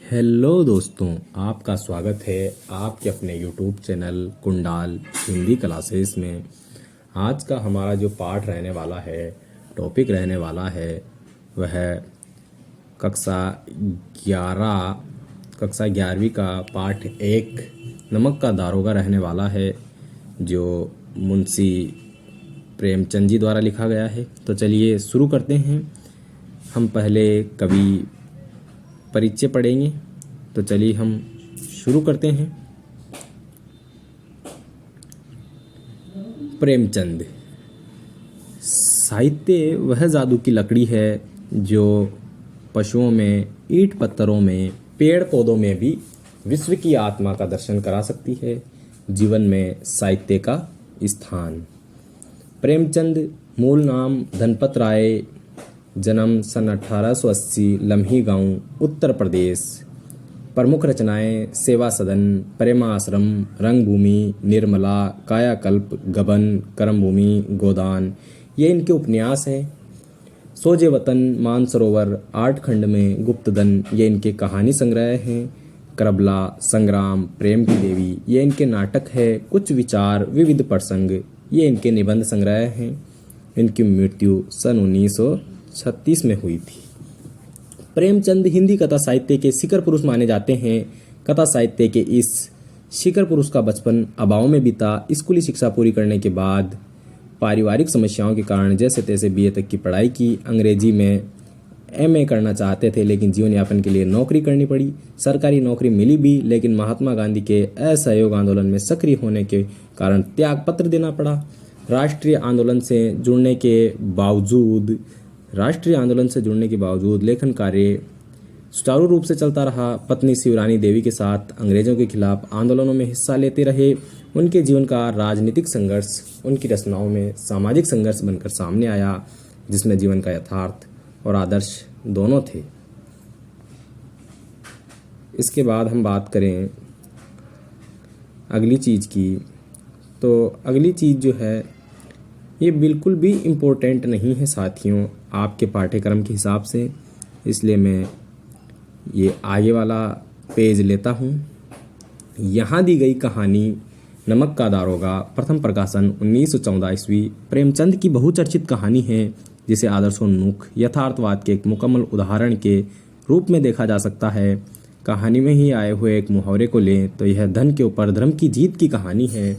Hello दोस्तों, आपका स्वागत है आपके अपने YouTube channel Kundal Hindi classes में। आज का हमारा जो पाठ रहने वाला है, टॉपिक रहने वाला है, वह कक्षा 11 कक्षा 11वीं का पाठ 1 नमक का दारोगा रहने वाला है, जो मुंशी प्रेमचंद जी द्वारा लिखा गया है। तो चलिए शुरू करते हैं। हम पहले कवि परिचय पढ़ेंगे, तो चलिए हम शुरू करते हैं। प्रेमचंद। साहित्य वह जादू की लकड़ी है जो पशुओं में, ईंट पत्थरों में, पेड़ पौधों में भी विश्व की आत्मा का दर्शन करा सकती है। जीवन में साहित्य का स्थान। प्रेमचंद मूल नाम धनपत राय, जन्म सन 1880, लम्ही गांव, उत्तर प्रदेश। प्रमुख रचनाएं सेवा सदन, प्रेमाश्रम, रंगभूमि, निर्मला, कायाकल्प, गबन, कर्मभूमि, गोदान, ये इनके उपन्यास हैं। सोजे वतन, मानसरोवर, 8 खंड में, गुप्तधन, ये इनके कहानी संग्रह हैं। करबला, संग्राम, प्रेम की देवी, ये इनके नाटक है। कुछ विचार, विविध प्रसंग, ये इनके निबंध संग्रह हैं। इनकी मृत्यु सन 1936 में हुई थी। प्रेमचंद हिंदी कथा साहित्य के शिखर पुरुष माने जाते हैं। कथा साहित्य के इस शिखर पुरुष का बचपन अभाव में बीता। स्कूली शिक्षा पूरी करने के बाद पारिवारिक समस्याओं के कारण जैसे तैसे बीए तक की पढ़ाई की। अंग्रेजी में एमए करना चाहते थे, लेकिन जीवन यापन के लिए नौकरी करनी पड़ी। सरकारी नौकरी मिली भी, लेकिन महात्मा गांधी के असहयोग आंदोलन में सक्रिय होने के कारण त्याग पत्र देना पड़ा। राष्ट्रीय आंदोलन से जुड़ने के बावजूद लेखन कार्य सुचारू रूप से चलता रहा। पत्नी शिवरानी देवी के साथ अंग्रेजों के खिलाफ आंदोलनों में हिस्सा लेते रहे। उनके जीवन का राजनीतिक संघर्ष उनकी रचनाओं में सामाजिक संघर्ष बनकर सामने आया, जिसमें जीवन का यथार्थ और आदर्श दोनों थे। इसके बाद हम बात करें अगली चीज़ की, तो अगली चीज़ जो है ये बिल्कुल भी इम्पोर्टेंट नहीं है साथियों आपके पाठ्यक्रम के हिसाब से, इसलिए मैं ये आगे वाला पेज लेता हूँ। यहाँ दी गई कहानी नमक का दारोगा, प्रथम प्रकाशन 1914 ईस्वी। प्रेमचंद की बहुचर्चित कहानी है, जिसे आदर्शोन्मुख यथार्थवाद के एक मुकम्मल उदाहरण के रूप में देखा जा सकता है। कहानी में ही आए हुए एक मुहावरे को लें तो यह धन के ऊपर धर्म की जीत की कहानी है।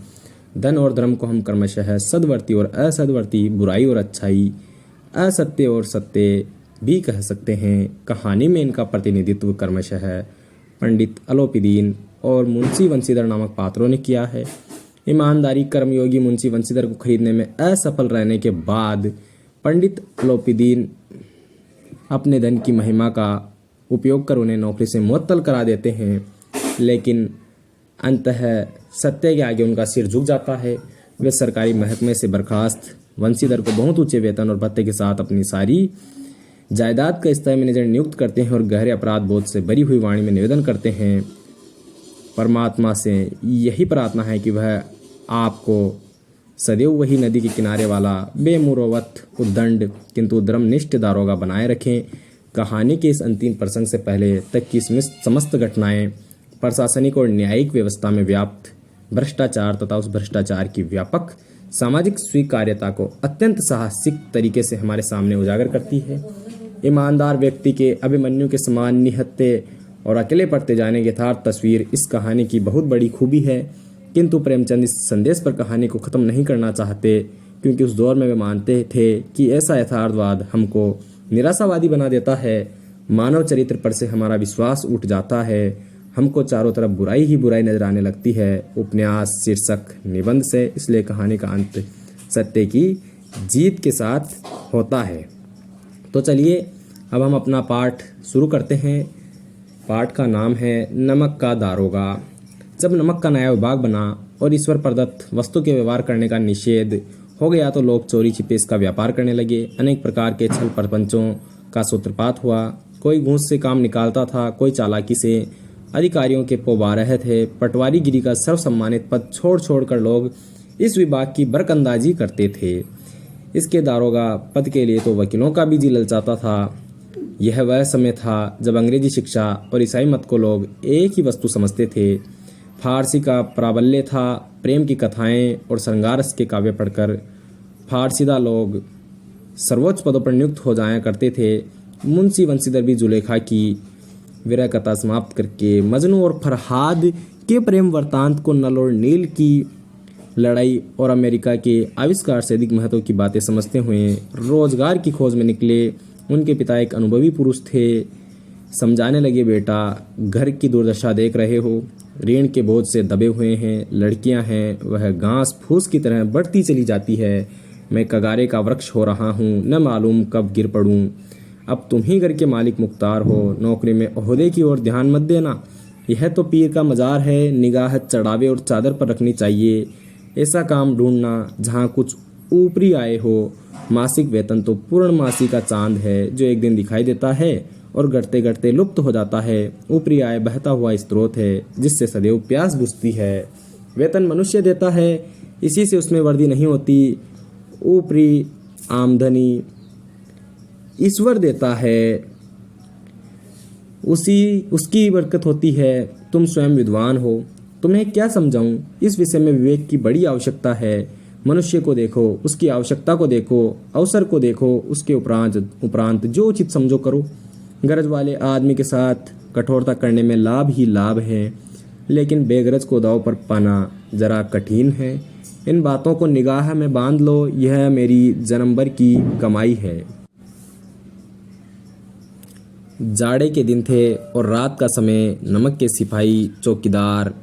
धन और धर्म को हम क्रमशः सद्वर्ती और असद्वर्ती, बुराई और अच्छाई, असत्य और सत्य भी कह सकते हैं। कहानी में इनका प्रतिनिधित्व क्रमशः पंडित अलोपीदीन और मुंशी वंशीधर नामक पात्रों ने किया है। ईमानदारी कर्मयोगी मुंशी वंशीधर को खरीदने में असफल रहने के बाद पंडित अलोपीदीन अपने धन की महिमा का उपयोग कर उन्हें नौकरी से मुअत्तल करा देते हैं, लेकिन अंततः सत्य के आगे उनका सिर झुक जाता है। वे सरकारी महकमे से बर्खास्त वंशीधर को बहुत ऊंचे वेतन और भत्ते के साथ अपनी सारी जायदाद का स्थायी मैनेजर नियुक्त करते हैं और गहरे अपराध बोध से भरी हुई वाणी में निवेदन करते हैं। परमात्मा से यही प्रार्थना है कि वह आपको सदैव वही नदी के किनारे वाला बेमुरवत उद्दंड किंतु धर्मनिष्ठ दारोगा बनाए रखें। कहानी के इस अंतिम प्रसंग से पहले तक की समस्त घटनाएं प्रशासनिक और न्यायिक व्यवस्था में व्याप्त भ्रष्टाचार तथा उस भ्रष्टाचार की व्यापक सामाजिक स्वीकार्यता को अत्यंत साहसिक तरीके से हमारे सामने उजागर करती है। ईमानदार व्यक्ति के अभिमन्यु के समान निहत्थे और अकेले पड़ते जाने की यथार्थ तस्वीर इस कहानी की बहुत बड़ी खूबी है। किंतु प्रेमचंद इस संदेश पर कहानी को ख़त्म नहीं करना चाहते, क्योंकि उस दौर में वे मानते थे कि ऐसा यथार्थवाद हमको निराशावादी बना देता है। मानव चरित्र पर से हमारा विश्वास उठ जाता है। हमको चारों तरफ बुराई ही बुराई नजर आने लगती है। उपन्यास शीर्षक निबंध से, इसलिए कहानी का अंत सत्य की जीत के साथ होता है। तो चलिए अब हम अपना पाठ शुरू करते हैं। पाठ का नाम है नमक का दारोगा। जब नमक का नया विभाग बना और ईश्वर प्रदत्त वस्तु के व्यवहार करने का निषेध हो गया, तो लोग चोरी छिपे इसका व्यापार करने लगे। अनेक प्रकार के छल प्रपंचों का सूत्रपात हुआ। कोई घूस से काम निकालता था, कोई चालाकी से अधिकारियों के पोबारह थे। पटवारी गिरी का सर्वसम्मानित पद छोड़ कर लोग इस विभाग की बरकंदाजी करते थे। इसके दारोगा पद के लिए तो वकीलों का भी जी ललचाता था। यह वह समय था जब अंग्रेजी शिक्षा और ईसाई मत को लोग एक ही वस्तु समझते थे। फारसी का प्राबल्य था। प्रेम की कथाएं और श्रृंगार रस के काव्य पढ़कर फारसीदा लोग सर्वोच्च पदों पर नियुक्त हो जाया करते थे। मुंशी बंशीधर भी जुलेखा की विरह कथा समाप्त करके मजनू और फरहाद के प्रेम वृत्तांत को नल और नील की लड़ाई और अमेरिका के आविष्कार से अधिक महत्व की बातें समझते हुए रोजगार की खोज में निकले। उनके पिता एक अनुभवी पुरुष थे। समझाने लगे, बेटा घर की दुर्दशा देख रहे हो, ऋण के बोझ से दबे हुए हैं, लड़कियां हैं वह घास फूस की तरह बढ़ती चली जाती है, मैं कगारे का वृक्ष हो रहा हूँ, न मालूम कब गिर पड़ूं। अब तुम ही घर के मालिक मुख्तार हो, नौकरी में ओहदे की ओर ध्यान मत देना, यह तो पीर का मज़ार है, निगाह चढ़ावे और चादर पर रखनी चाहिए। ऐसा काम ढूंढना जहाँ कुछ ऊपरी आय हो। मासिक वेतन तो पूर्णमासी का चांद है जो एक दिन दिखाई देता है और घटते घटते लुप्त हो जाता है। ऊपरी आय बहता हुआ स्रोत है जिससे सदैव प्यास बुझती है। वेतन मनुष्य देता है, इसी से उसमें वृद्धि नहीं होती। ऊपरी आमदनी ईश्वर देता है, उसकी बरकत होती है। तुम स्वयं विद्वान हो, तुम्हें क्या समझाऊं? इस विषय में विवेक की बड़ी आवश्यकता है। मनुष्य को देखो, उसकी आवश्यकता को देखो, अवसर को देखो, उसके उपरांत जो उचित समझो करो। गरज वाले आदमी के साथ कठोरता करने में लाभ ही लाभ है, लेकिन बेगरज को दांव पर पाना जरा कठिन है। इन बातों को निगाह में बांध लो, यह मेरी जन्म भर की कमाई है। जाड़े के दिन थे और रात का समय। नमक के सिपाही चौकीदार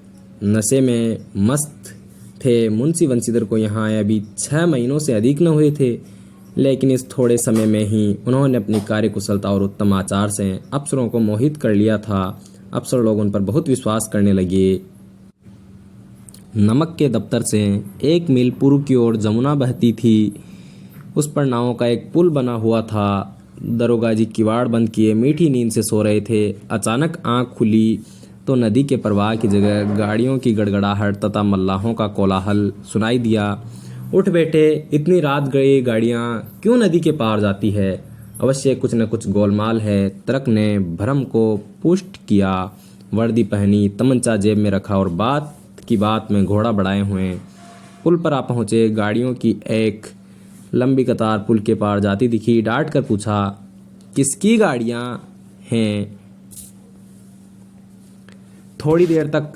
नशे में मस्त थे। मुंशी बंशीधर को यहाँ आए अभी 6 महीनों से अधिक न हुए थे, लेकिन इस थोड़े समय में ही उन्होंने अपनी कार्यकुशलता और उत्तम आचार से अफसरों को मोहित कर लिया था। अफसर लोग उन पर बहुत विश्वास करने लगे। नमक के दफ्तर से 1 मील पूर्व की ओर जमुना बहती थी। उस पर नावों का एक पुल बना हुआ था। दरोगा जी किवाड़ बंद किए मीठी नींद से सो रहे थे। अचानक आंख खुली तो नदी के प्रवाह की जगह गाड़ियों की गड़गड़ाहट तथा मल्लाहों का कोलाहल सुनाई दिया। उठ बैठे, इतनी रात गई गाड़ियां क्यों नदी के पार जाती है? अवश्य कुछ न कुछ गोलमाल है। तर्क ने भ्रम को पुष्ट किया। वर्दी पहनी, तमंचा जेब में रखा और बात की बात में घोड़ा बढ़ाए हुए पुल पर आ पहुंचे। गाड़ियों की एक लंबी कतार पुल के पार जाती दिखी। डांट कर पूछा, किसकी गाड़ियां हैं? थोड़ी देर तक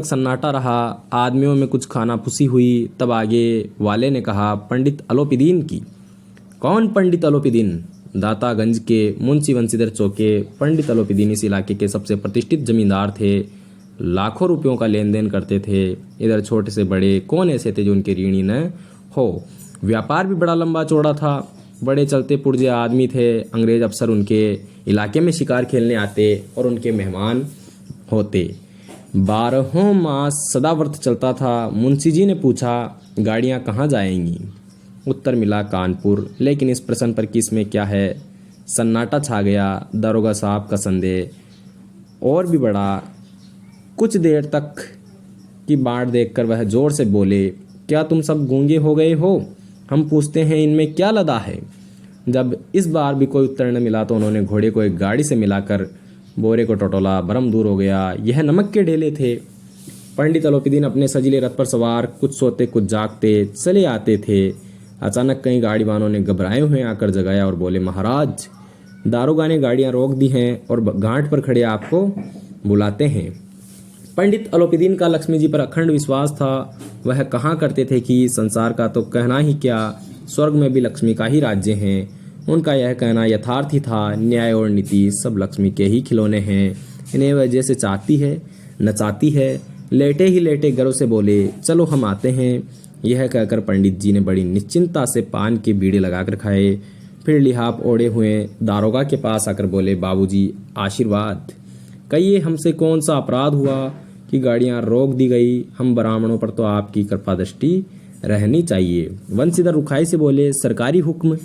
सन्नाटा रहा। आदमियों में कुछ खानाफूसी हुई। तब आगे वाले ने कहा, पंडित अलोपीदीन की। कौन पंडित अलोपीदीन? दातागंज के मुंशी बंशीधर चौके पंडित अलोपीदीन इस इलाके के सबसे प्रतिष्ठित जमींदार थे। लाखों रुपयों का लेन देन करते थे। इधर छोटे से बड़े कौन ऐसे थे जो उनके ऋणी न हो। व्यापार भी बड़ा लंबा चौड़ा था। बड़े चलते पुर्जे आदमी थे। अंग्रेज अफसर उनके इलाके में शिकार खेलने आते और उनके मेहमान होते। 12 मास सदाव्रत चलता था। मुंशी जी ने पूछा, गाड़ियां कहाँ जाएंगी? उत्तर मिला, कानपुर। लेकिन इस प्रश्न पर किस में क्या है? सन्नाटा छा गया। दारोगा साहब का संदेह और भी बढ़ा। कुछ देर तक की बाट देखकर वह जोर से बोले, क्या तुम सब गूंगे हो गए हो? हम पूछते हैं इनमें क्या लदा है? जब इस बार भी कोई उत्तर न मिला तो उन्होंने घोड़े को एक गाड़ी से मिलाकर बोरे को टटोला। भ्रम दूर हो गया। यह नमक के ढेले थे। पंडित अलोपीदीन अपने सजीले रथ पर सवार कुछ सोते कुछ जागते चले आते थे। अचानक कई गाड़ी वालों ने घबराए हुए आकर जगाया और बोले, महाराज, दारोगा ने गाड़ियां रोक दी हैं और घाट पर खड़े आपको बुलाते हैं। पंडित अलोपीदीन का लक्ष्मी जी पर अखंड विश्वास था। वह कहा करते थे कि संसार का तो कहना ही क्या, स्वर्ग में भी लक्ष्मी का ही राज्य है। उनका यह कहना यथार्थ ही था। न्याय और नीति सब लक्ष्मी के ही खिलौने हैं। इन्हें वह जैसे चाहती है नचाती है। लेटे ही लेटे गर्व से बोले, चलो हम आते हैं। यह कहकर पंडित जी ने बड़ी निश्चिंतता से पान के बीड़े लगाकर खाए। फिर लिहाफ ओढ़े हुए दारोगा के पास आकर बोले, बाबूजी आशीर्वाद कहिए, हमसे कौन सा अपराध हुआ कि गाड़ियां रोक दी गई? हम ब्राह्मणों पर तो आपकी कृपा दृष्टि रहनी चाहिए। बंशीधर रुखाई से बोले, सरकारी हुक्म?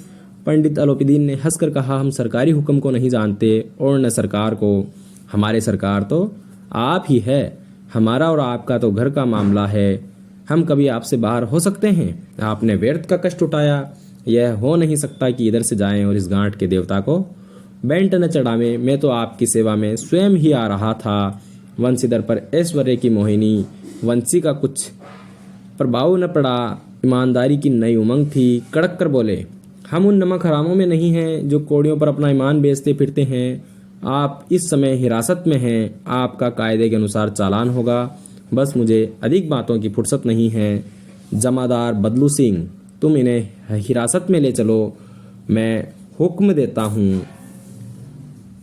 पंडित अलोपीदीन ने हंसकर कहा, हम सरकारी हुक्म को नहीं जानते और न सरकार को। हमारे सरकार तो आप ही है। हमारा और आपका तो घर का मामला है। हम कभी आपसे बाहर हो सकते हैं? आपने व्यर्थ का कष्ट उठाया। यह हो नहीं सकता कि इधर से जाएं और इस गांठ के देवता को बेंट न चढ़ावें। मैं तो आपकी सेवा में स्वयं ही आ रहा था। वंशीधर पर ऐश्वर्य की मोहिनी वंशी का कुछ प्रभाव न पड़ा। ईमानदारी की नई उमंग थी। कड़क कर बोले, हम उन नमक हरामों में नहीं हैं जो कोड़ियों पर अपना ईमान बेचते फिरते हैं। आप इस समय हिरासत में हैं। आपका कायदे के अनुसार चालान होगा। बस मुझे अधिक बातों की फुर्सत नहीं है। जमादार बदलू सिंह, तुम इन्हें हिरासत में ले चलो, मैं हुक्म देता हूँ।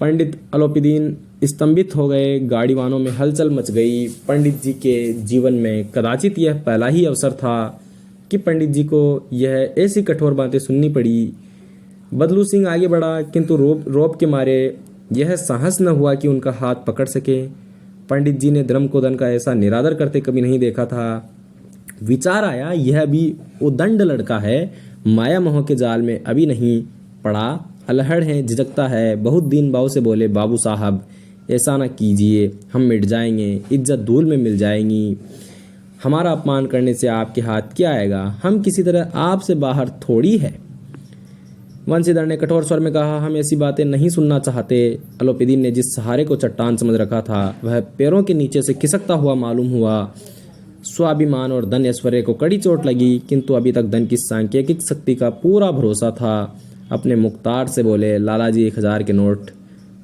पंडित अलोपीदीन स्तंभित हो गए। गाड़ीवानों में हलचल मच गई। पंडित जी के जीवन में कदाचित यह पहला ही अवसर था कि पंडित जी को यह ऐसी कठोर बातें सुननी पड़ी। बदलू सिंह आगे बढ़ा, किंतु रोब के मारे यह साहस न हुआ कि उनका हाथ पकड़ सके। पंडित जी ने धर्म को धन का ऐसा निरादर करते कभी नहीं देखा था। विचार आया, यह भी उदंड लड़का है, माया मोह के जाल में अभी नहीं पड़ा, अलहड़ है, झिझकता है। बहुत दीन भाव से बोले, बाबू साहब ऐसा न कीजिए, हम मिट जाएंगे, इज्जत धूल में मिल जाएंगी। हमारा अपमान करने से आपके हाथ क्या आएगा? हम किसी तरह आपसे बाहर थोड़ी है। वंशीधर ने कठोर स्वर में कहा, हम ऐसी बातें नहीं सुनना चाहते। अलोपीदीन ने जिस सहारे को चट्टान समझ रखा था वह पैरों के नीचे से खिसकता हुआ मालूम हुआ। स्वाभिमान और धन ऐश्वर्य को कड़ी चोट लगी, किंतु अभी तक धन की सांकेतिक शक्ति का पूरा भरोसा था। अपने मुख्तार से बोले, लालाजी 1000 के नोट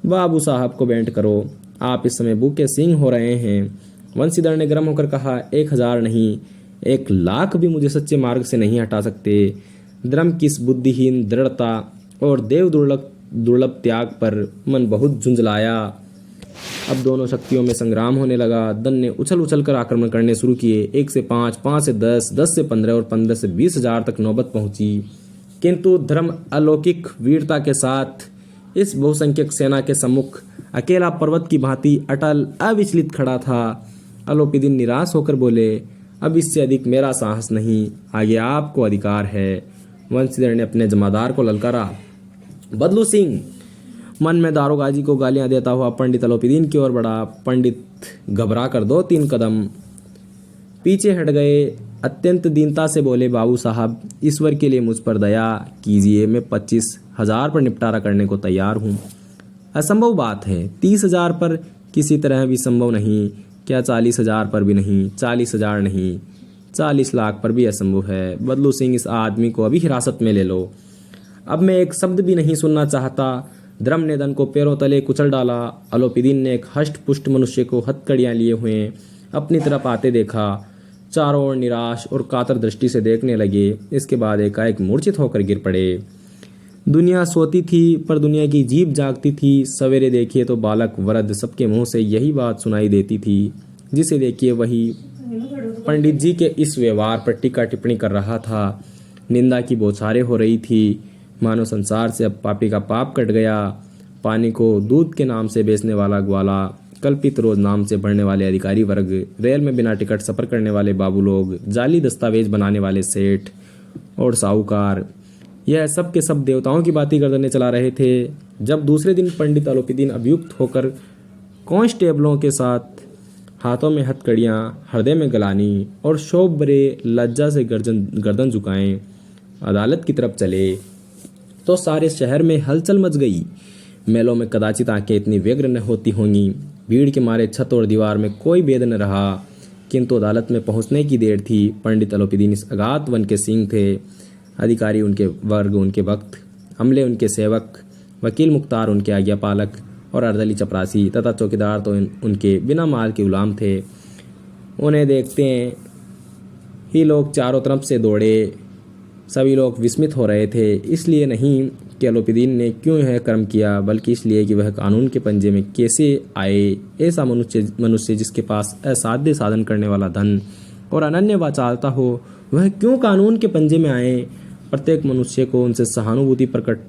बाबू साहब को बेंट करो, आप इस समय भूखे सिंह हो रहे हैं। वंशीधर ने गर्म होकर कहा, 1000 नहीं, 1,00,000 भी मुझे सच्चे मार्ग से नहीं हटा सकते। धर्म की इस बुद्धिहीन दृढ़ता और देव दुर्लभ त्याग पर मन बहुत झुंझलाया। अब दोनों शक्तियों में संग्राम होने लगा। धन ने उछल उछल कर आक्रमण करने शुरू किए। 1 से 5, 5 से 10, 10 से 15 और 15 से 20,000 तक नौबत पहुंची। किंतु धर्म अलौकिक वीरता के साथ इस बहुसंख्यक सेना के सम्मुख अकेला पर्वत की भांति अटल अविचलित खड़ा था। अलोपीदीन निराश होकर बोले, अब इससे अधिक मेरा साहस नहीं, आगे आपको अधिकार है। वंशीधर ने अपने जमादार को ललकारा। बदलू सिंह मन में दारोगाजी को गालियां देता हुआ पंडित अलोपीदीन की ओर बढ़ा। पंडित घबरा कर 2-3 कदम पीछे हट गए। अत्यंत दीनता से बोले, बाबू साहब ईश्वर के लिए मुझ पर दया कीजिए, मैं 25,000 पर निपटारा करने को तैयार हूँ। असंभव बात है, 30,000 पर किसी तरह भी संभव नहीं। क्या 40,000 पर भी नहीं? 40,000 नहीं, 40 लाख पर भी असंभव है। बदलू सिंह, इस आदमी को अभी हिरासत में ले लो। अब मैं एक शब्द भी नहीं सुनना चाहता। धर्म ने धन को पैरों तले कुचल डाला। अलोपीदीन ने एक हष्ट पुष्ट मनुष्य को हथकड़ियां लिए हुए अपनी तरफ आते देखा। चारों ओर निराश और कातर दृष्टि से देखने लगे। इसके बाद एकाएक मूर्छित होकर गिर पड़े। दुनिया सोती थी पर दुनिया की जीभ जागती थी। सवेरे देखिए तो बालक वृद्ध सबके मुंह से यही बात सुनाई देती थी। जिसे देखिए वही पंडित जी के इस व्यवहार पर टीका टिप्पणी कर रहा था। निंदा की बौछारें हो रही थी। मानो संसार से अब पापी का पाप कट गया। पानी को दूध के नाम से बेचने वाला ग्वाला, कल्पित रोज नाम से भरने वाले अधिकारी वर्ग, रेल में बिना टिकट सफर करने वाले बाबू लोग, जाली दस्तावेज बनाने वाले सेठ और साहूकार, यह सब के सब देवताओं की बातें करने चला रहे थे। जब दूसरे दिन पंडित अलोपीदीन अभियुक्त होकर कांस्टेबलों के साथ हाथों में हथकड़ियां, हृदय में गलानी और शोभ भरे लज्जा से गर्दन झुकाएं अदालत की तरफ चले तो सारे शहर में हलचल मच गई। मेलों में कदाचित आंखें इतनी व्यग्र न होती होंगी। भीड़ के मारे छत और दीवार में कोई भेद न रहा। किंतु अदालत में पहुंचने की देर थी। पंडित अलोपीदीन इस अगाध वन के सिंह थे। अधिकारी उनके वर्ग उनके वक्त, अमले उनके सेवक, वकील मुख्तार उनके आज्ञापालक और अर्दली चपरासी तथा चौकीदार तो उनके बिना माल के गुलाम थे। उन्हें देखते ही लोग चारों तरफ से दौड़े। सभी लोग विस्मित हो रहे थे, इसलिए नहीं कि अलोपीदीन ने क्यों यह कर्म किया, बल्कि इसलिए कि वह कानून के पंजे में कैसे आए। ऐसा मनुष्य जिसके पास असाध्य साधन करने वाला धन और अनन्य वाचालता हो, वह क्यों कानून के पंजे में आए। प्रत्येक मनुष्य उनसे सहानुभूति प्रकट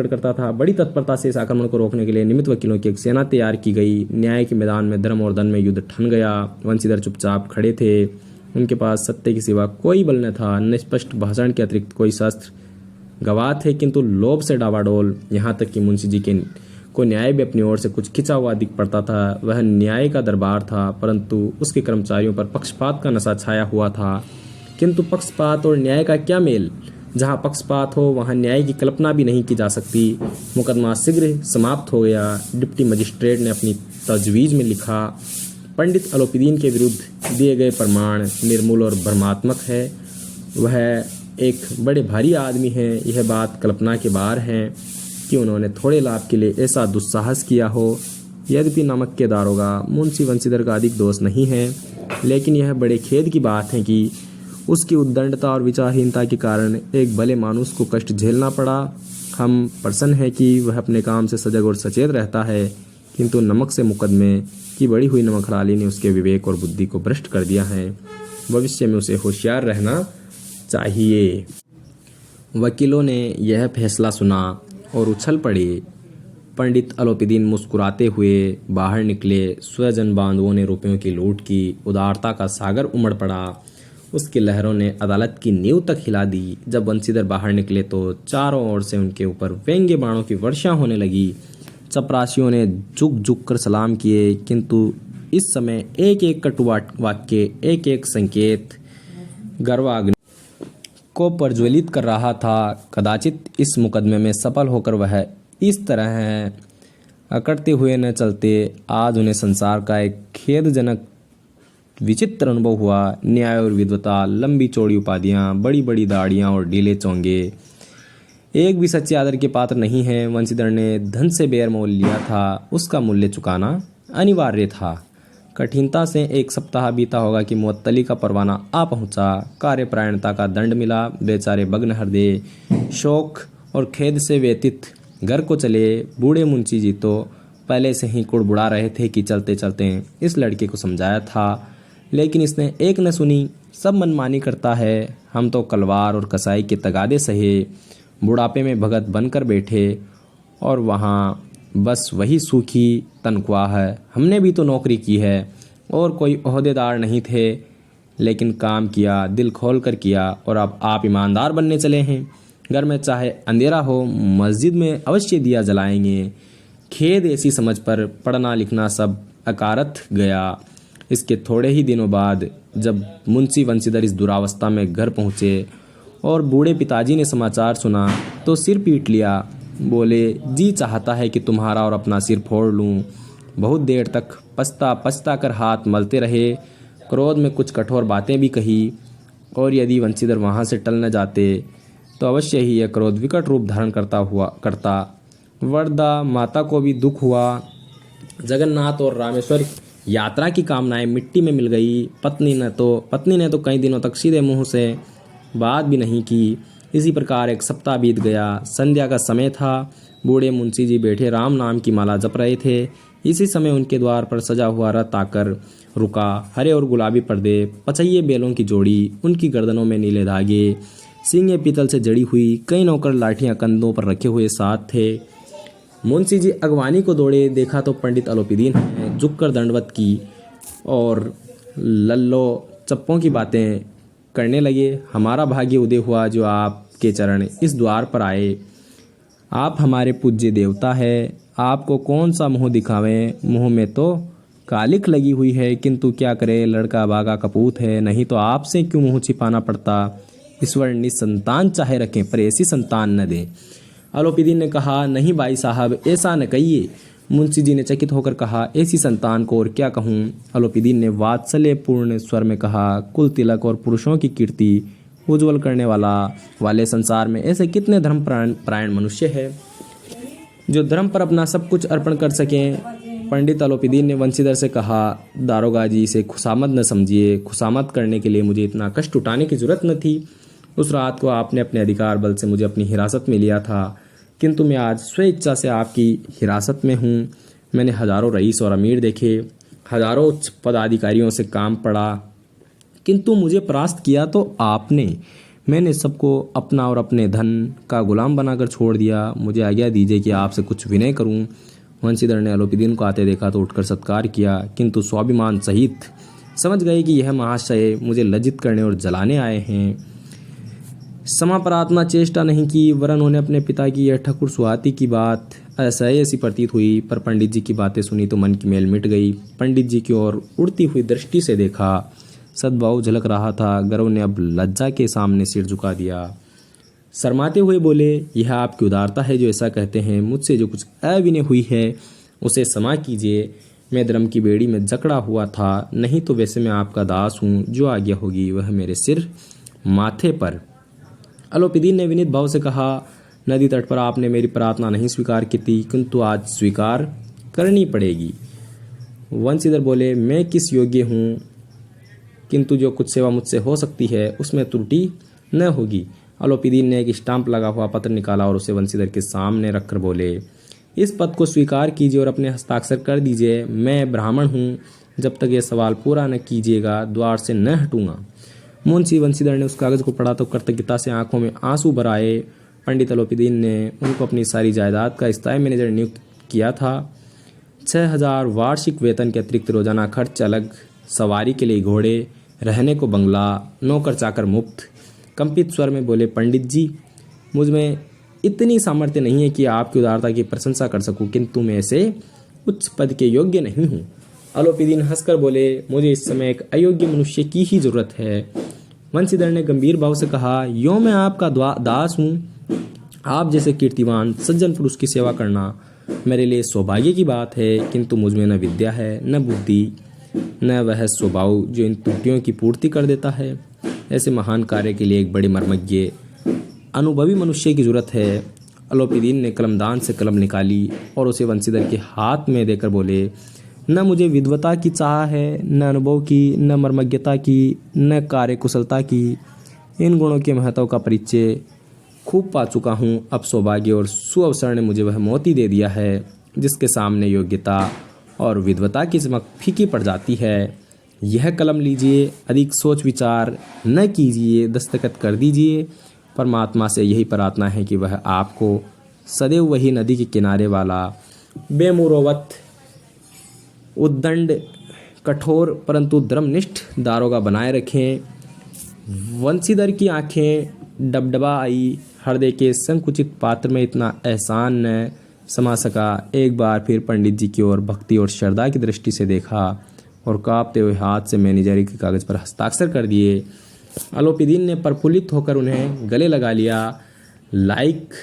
करता था। बड़ी तत्परता से इस आक्रमण को रोकने के लिए निमित्त वकीलों की एक सेना तैयार की गई। न्याय के मैदान में धर्म और धन में युद्ध ठन गया। वंशीधर चुपचाप खड़े थे। उनके पास सत्य के सिवा कोई बल न था, न स्पष्ट भाषण के अतिरिक्त कोई शस्त्र। गवाह थे किंतु लोभ से डावाडोल। यहाँ तक कि मुंशी जी को न्याय भी अपनी ओर से कुछ खिंचा हुआ दिख पड़ता था। वह न्याय का दरबार था, परंतु उसके कर्मचारियों पर पक्षपात का नशा छाया हुआ था। किंतु पक्षपात और न्याय का क्या मेल? जहाँ पक्षपात हो वहाँ न्याय की कल्पना भी नहीं की जा सकती। मुकदमा शीघ्र समाप्त हो गया। डिप्टी मजिस्ट्रेट ने अपनी तजवीज़ में लिखा, पंडित अलोपीदीन के विरुद्ध दिए गए प्रमाण निर्मूल और भ्रमात्मक है। वह एक बड़े भारी आदमी हैं। यह बात कल्पना के बाहर है कि उन्होंने थोड़े लाभ के लिए ऐसा दुस्साहस किया हो। यद्यपि नमक के दारोगा मुंशी वंशीधर का अधिक दोष नहीं है, लेकिन यह बड़े खेद की बात है कि उसकी उद्दंडता और विचारहीनता के कारण एक भले मानुस को कष्ट झेलना पड़ा। हम प्रसन्न हैं कि वह अपने काम से सजग और सचेत रहता है, किंतु नमक से मुकदमे की बड़ी हुई नमकहलाली ने उसके विवेक और बुद्धि को भ्रष्ट कर दिया है। भविष्य में उसे होशियार रहना चाहिए। वकीलों ने यह फैसला सुना और उछल पड़े। पंडित अलोपीदीन मुस्कुराते हुए बाहर निकले। स्वजन बांधवों ने रुपयों की लूट की। उदारता का सागर उमड़ पड़ा। उसकी लहरों ने अदालत की नींव तक हिला दी। जब वंशीधर बाहर निकले तो चारों ओर से उनके ऊपर व्यंग्य बाणों की वर्षा होने लगी। चपरासियों ने झुक झुक कर सलाम किए, किंतु इस समय एक एक कटु वाक्य, एक एक संकेत गर्वाग्नि को प्रज्वलित कर रहा था। कदाचित इस मुकदमे में सफल होकर वह इस तरह अकड़ते हुए न चलते। आज उन्हें संसार का एक खेदजनक विचित्र अनुभव हुआ। न्याय और विद्वता, लंबी चौड़ी उपाधियां, बड़ी बड़ी दाढ़ियां और ढीले चोंगे एक भी सच्चे आदर के पात्र नहीं है। वंशीधर ने धन से बेर मोल लिया था, उसका मूल्य चुकाना अनिवार्य था। कठिनता से एक सप्ताह बीता होगा कि मुअत्तली का परवाना आ पहुंचा। कार्यपरायणता का दंड मिला। बेचारे बग्न हृदय शोक और खेद से व्यतीत घर को चले। बूढ़े मुंशी जी तो पहले से ही कुड़बुड़ा रहे थे कि चलते चलते इस लड़के को समझाया था, लेकिन इसने एक न सुनी। सब मनमानी करता है। हम तो कलवार और कसाई के तगादे सहे, बुढ़ापे में भगत बनकर बैठे, और वहाँ बस वही सूखी तनख्वाह है। हमने भी तो नौकरी की है और कोई ओहदेदार नहीं थे, लेकिन काम किया, दिल खोल कर किया, और अब आप ईमानदार बनने चले हैं। घर में चाहे अंधेरा हो, मस्जिद में अवश्य दिया जलाएंगे। खेद ऐसी समझ पर पढ़ना लिखना सब अकारथ गया। इसके थोड़े ही दिनों बाद जब मुंशी वंशीधर इस दुरावस्था में घर पहुँचे और बूढ़े पिताजी ने समाचार सुना तो सिर पीट लिया। बोले, जी चाहता है कि तुम्हारा और अपना सिर फोड़ लूं। बहुत देर तक पछता पछता कर हाथ मलते रहे। क्रोध में कुछ कठोर बातें भी कही, और यदि वंशीधर वहाँ से टल न जाते तो अवश्य ही यह क्रोध विकट रूप धारण करता। वरदा माता को भी दुख हुआ। जगन्नाथ और रामेश्वर यात्रा की कामनाएं मिट्टी में मिल गई। पत्नी ने तो कई दिनों तक सीधे मुंह से बात भी नहीं की। इसी प्रकार एक सप्ताह बीत गया। संध्या का समय था। बूढ़े मुंशी जी बैठे राम नाम की माला जप रहे थे। इसी समय उनके द्वार पर सजा हुआ रथ आकर रुका। हरे और गुलाबी पर्दे, पचैये बैलों की जोड़ी, उनकी गर्दनों में नीले धागे, सींगे पीतल से जड़ी हुई, कई नौकर लाठियां कंधों पर रखे हुए साथ थे। मुंशी जी अगवानी को दौड़े। देखा तो पंडित अलोपीदीन हैं। झुककर दंडवत की और लल्लो चप्पों की बातें करने लगे। हमारा भाग्य उदय हुआ जो आपके चरण इस द्वार पर आए। आप हमारे पूज्य देवता है। आपको कौन सा मुंह दिखावें? मुंह में तो कालिख लगी हुई है, किंतु क्या करे, लड़का बागा कपूत है। नहीं तो आपसे क्यों मुंह छिपाना पड़ता। ईश्वर निसंतान चाहे रखें, पर ऐसी संतान न दे। अलोपीदीन ने कहा, नहीं भाई साहब, ऐसा न कहिए। मुंशी जी ने चकित होकर कहा, ऐसी संतान को और क्या कहूँ। अलोपीदीन ने वात्सल्यपूर्ण स्वर में कहा, कुल तिलक और पुरुषों की कीर्ति उज्जवल करने वाले संसार में ऐसे कितने धर्म परायण मनुष्य है जो धर्म पर अपना सब कुछ अर्पण कर सकें। पंडित अलोपीदीन ने वंशीधर से कहा, दारोगा जी, इसे खुशामद न समझिए। खुशामद करने के लिए मुझे इतना कष्ट उठाने की जरूरत न थी। उस रात को आपने अपने अधिकार बल से मुझे अपनी हिरासत में लिया था, किंतु मैं आज स्वेच्छा से आपकी हिरासत में हूँ। मैंने हजारों रईस और अमीर देखे, हजारों उच्च पदाधिकारियों से काम पड़ा, किंतु मुझे परास्त किया तो आपने। मैंने सबको अपना और अपने धन का गुलाम बनाकर छोड़ दिया। मुझे आज्ञा दीजिए कि आपसे कुछ विनय करूं। वंशीधर ने अलोपीदीन को आते देखा तो उठकर सत्कार किया, किंतु स्वाभिमान सहित समझ गए कि यह महाशय मुझे लज्जित करने और जलाने आए हैं। समापरात्मा चेष्टा नहीं की, वरन उन्होंने अपने पिता की यह ठकुर सुहाती की बात ऐसी प्रतीत हुई। पर पंडित जी की बातें सुनी तो मन की मैल मिट गई। पंडित जी की ओर उड़ती हुई दृष्टि से देखा। सद्भाव झलक रहा था। गौरव ने अब लज्जा के सामने सिर झुका दिया। शर्माते हुए बोले, यह आपकी उदारता है जो ऐसा कहते हैं। मुझसे जो कुछ अविनय हुई है उसे क्षमा कीजिए। मैं धर्म की बेड़ी में जकड़ा हुआ था, नहीं तो वैसे मैं आपका दास हूँ। जो आज्ञा होगी वह मेरे सिर माथे पर। अलोपीदीन ने विनीत भाव से कहा, नदी तट पर आपने मेरी प्रार्थना नहीं स्वीकार की थी, किंतु आज स्वीकार करनी पड़ेगी। वंशीधर बोले, मैं किस योग्य हूँ, किंतु जो कुछ सेवा मुझसे हो सकती है उसमें त्रुटि न होगी। अलोपीदीन ने एक स्टाम्प लगा हुआ पत्र निकाला और उसे वंशीधर के सामने रखकर बोले, इस पद को स्वीकार कीजिए और अपने हस्ताक्षर कर दीजिए। मैं ब्राह्मण हूँ, जब तक यह सवाल पूरा न कीजिएगा द्वार से न हटूंगा। मुंशी वंशीधर ने उस कागज को पढ़ा तो कृतज्ञता से आंखों में आंसू भर आए। पंडित अलोपीदीन ने उनको अपनी सारी जायदाद का स्थायी मैनेजर नियुक्त किया था। 6,000 वार्षिक वेतन के अतिरिक्त रोजाना खर्च अलग, सवारी के लिए घोड़े, रहने को बंगला, नौकर चाकर मुफ्त। कंपित स्वर में बोले, पंडित जी, मुझ में इतनी सामर्थ्य नहीं है कि आपकी उदारता की प्रशंसा कर सकूं, किंतु मैं ऐसे उच्च पद के योग्य नहीं हूँ। अलोपीदीन हंसकर बोले, मुझे इस समय एक अयोग्य मनुष्य की ही जरूरत है। वंशीधर ने गंभीर भाव से कहा, यों मैं आपका दास हूँ। आप जैसे कीर्तिवान सज्जन पुरुष की सेवा करना मेरे लिए सौभाग्य की बात है, किंतु मुझ में न विद्या है, न बुद्धि, न वह स्वभाव जो इन त्रुटियों की पूर्ति कर देता है। ऐसे महान कार्य के लिए एक बड़े मर्मज्ञ अनुभवी मनुष्य की जरूरत है। अलोपीदीन ने कलमदान से कलम निकाली और उसे वंशीधर के हाथ में देकर बोले, न मुझे विद्वता की चाह है, न अनुभव की, न मर्मज्ञता की, न कार्यकुशलता की। इन गुणों के महत्व का परिचय खूब पा चुका हूँ। अब सौभाग्य और सुअवसर ने मुझे वह मोती दे दिया है जिसके सामने योग्यता और विद्वता की चमक फीकी पड़ जाती है। यह कलम लीजिए, अधिक सोच विचार न कीजिए, दस्तखत कर दीजिए। परमात्मा से यही प्रार्थना है कि वह आपको सदैव वही नदी के किनारे वाला बेमुरवत, उद्दंड, कठोर परंतु धर्मनिष्ठ दारोगा बनाए रखें। वंशीधर की आंखें डबडबा आई। हृदय के संकुचित पात्र में इतना एहसान न समा सका। एक बार फिर पंडित जी की ओर भक्ति और श्रद्धा की दृष्टि से देखा और कांपते हुए हाथ से मैनेजरी के कागज पर हस्ताक्षर कर दिए। अलोपीदीन ने प्रफुल्लित होकर उन्हें गले लगा लिया। लाइक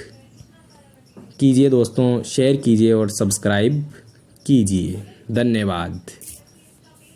कीजिए दोस्तों, शेयर कीजिए और सब्सक्राइब कीजिए। धन्यवाद।